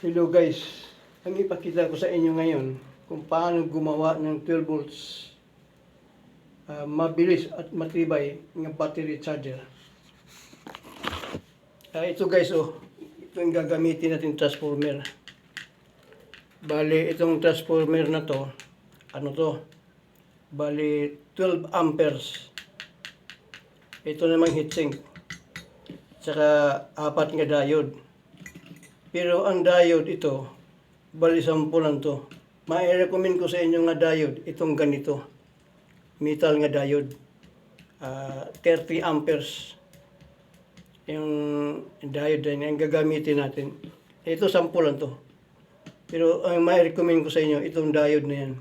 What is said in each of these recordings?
Hello guys, ang ipakita ko sa inyo ngayon kung paano gumawa ng 12 volts mabilis at matibay ng battery charger. Ito guys, ito yung gagamitin natin transformer. Bali, itong transformer na to, bali 12 amperes. Ito namang heatsink, tsaka 4 nga diode. Pero ang diode ito, bali 10 lang to. Mai-recommend ko sa inyo nga diode, itong ganito. Metal nga diode. 30 amperes. Yung diode na yung gagamitin natin. Ito 10 lang to. Pero ang mai-recommend ko sa inyo, itong diode na yan.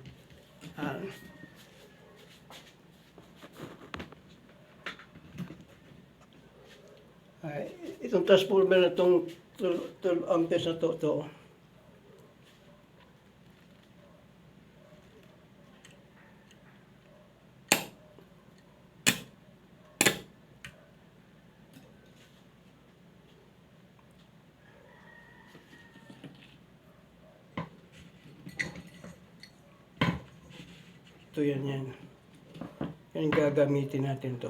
Itong transformer na itong 12 amperes na to. Ito yan. Yan gagamitin natin to.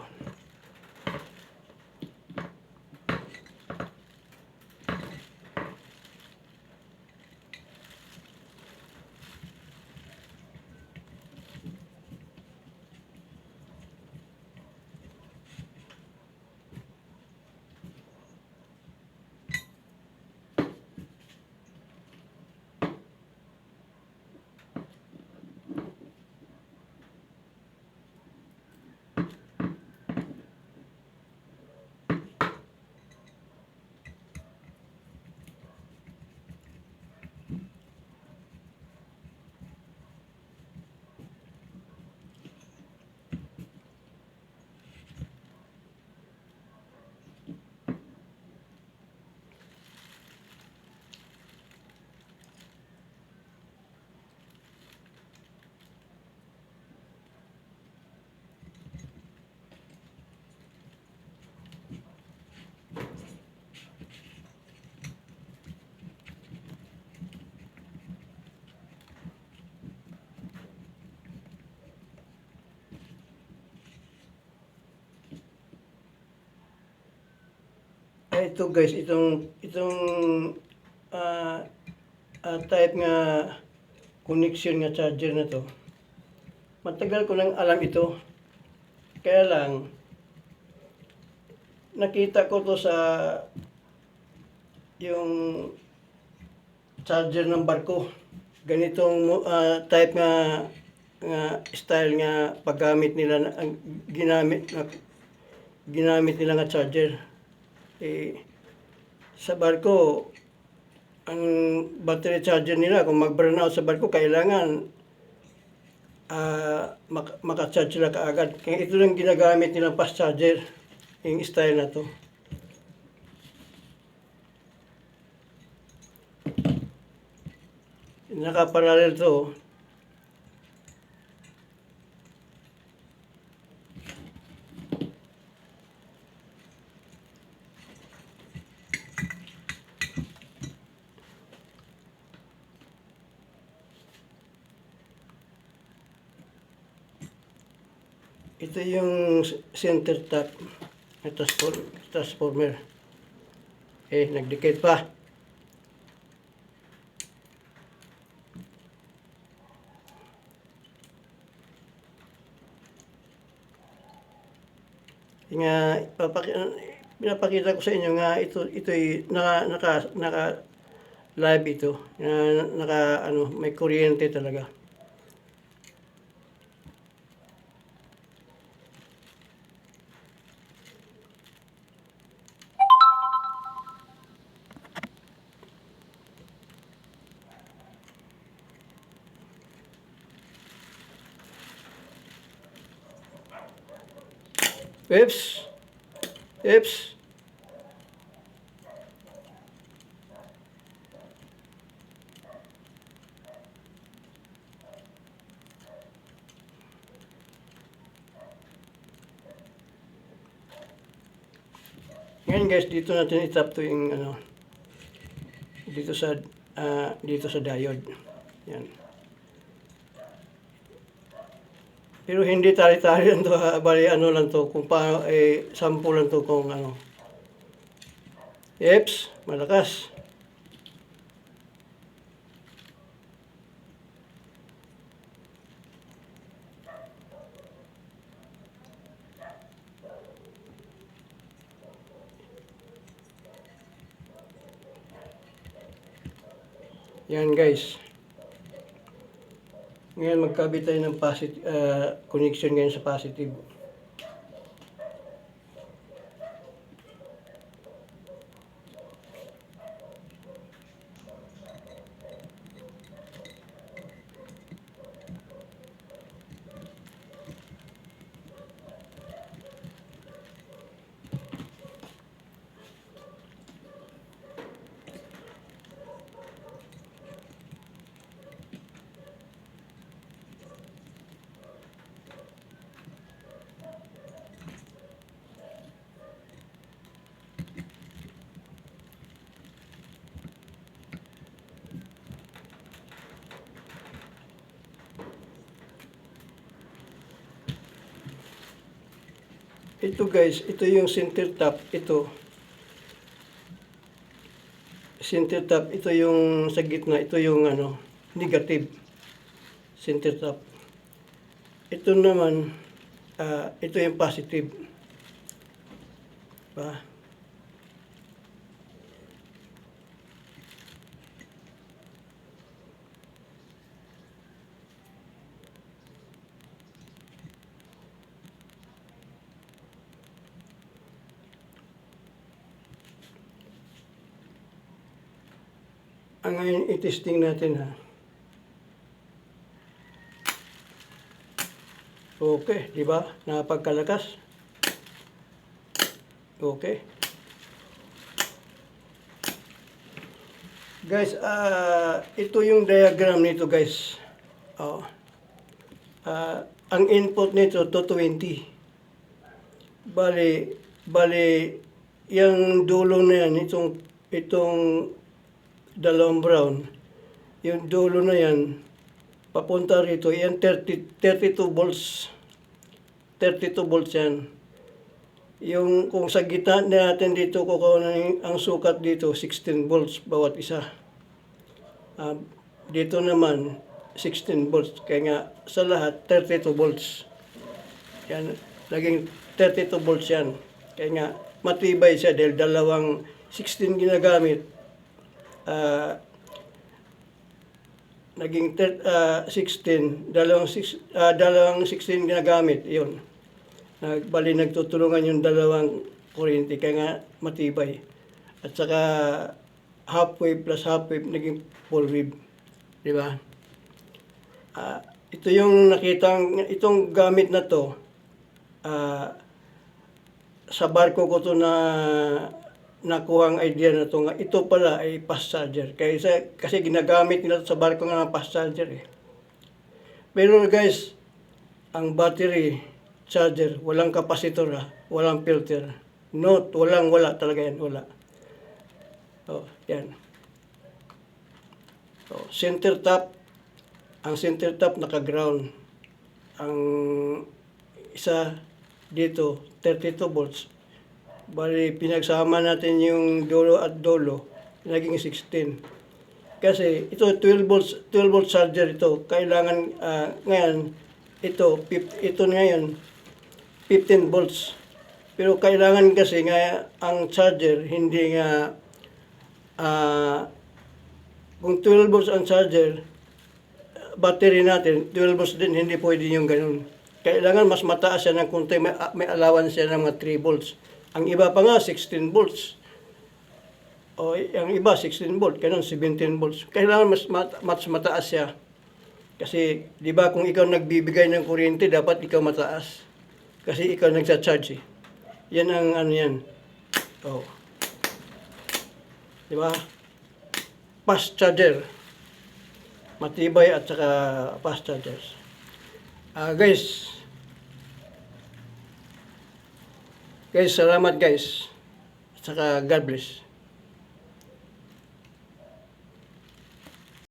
Ito guys, itong type nga connection nga charger na to. Matagal ko nang alam ito. Kaya lang nakita ko to sa yung charger ng barko. Ganitong type nga style nga paggamit nila ang ginamit nila nga charger. Sa barko, ang battery charger nila, kung mag-burn out sa barko, kailangan maka-charge sila kaagad. Kaya ito lang ginagamit nilang fast charger, yung style na to. Naka-parallel to. Ito yung center tap na transformer. Nagdikit pa. Pinapakita ko sa inyo nga ito'y naka live ito. May kuryente talaga. Oops. Ngayon guys, dito natin itap to yung dito sa dito sa diode. Yan. Pero hindi tali-tali lang to, bali ano lang to, kung paano, sample lang to kung ano. Eps, malakas. Yan guys. Ngayon magkabit tayo ng positive, connection ngayon sa positive. Ito guys, ito yung center tap, ito. Center tap, ito yung sa gitna, ito yung ano, negative. Center tap. Ito naman, ito yung positive. Ba? Ang ngayon i-testing natin ha. Okay, di ba? Napagkalakas. Okay. Guys, ito yung diagram nito guys. Oh. Ang input nito 220. Bali, yung dulo na yan, itong dalawang brown, yung dulo na yan, papunta rito, yan 32 volts. 32 volts yan. Yung kung sa gitna natin dito, kukunin ang sukat dito, 16 volts bawat isa. Dito naman, 16 volts. Kaya nga, sa lahat, 32 volts. Yan, naging 32 volts yan. Kaya nga, matibay siya dahil dalawang 16 ginagamit. Naging 16, dalawang 16 ginagamit, yun. Bali nagtutulungan yung dalawang kuryente, kaya nga matibay. At saka half wave plus half wave naging full wave. Di ba? Ito yung nakitang, itong gamit na to, sa barko ko to na nakuha ang idea na to nga ito pala ay fast charger. Kasi ginagamit nila sa barko nga ng fast charger eh. Pero guys, ang battery charger, walang kapasitor walang filter. Note, wala talaga yan, wala. Oh, yan. Oh, center tap, ang center tap naka-ground. Ang isa dito, 32 volts. Bali, pinagsama natin yung dulo at dulo, naging 16. Kasi ito, 12 volts charger ito. Kailangan, ngayon, ito ngayon, 15 volts. Pero kailangan kasi nga, ang charger, hindi nga, kung 12 volts ang charger, battery natin, 12 volts din, hindi pwede yung ganun. Kailangan mas mataas siya ng kunti, may allowance siya ng mga 3 volts. Ang iba pa nga, 16 volts. O, ang iba, 16 volts, ganun, 17 volts. Kailangan mas mataas siya. Kasi, di ba, kung ikaw nagbibigay ng kuryente, dapat ikaw mataas. Kasi ikaw nagsa-charge eh. Yan ang ano yan. O. Di ba? Fast charger. Matibay at saka fast chargers. Guys, salamat guys. At saka God bless.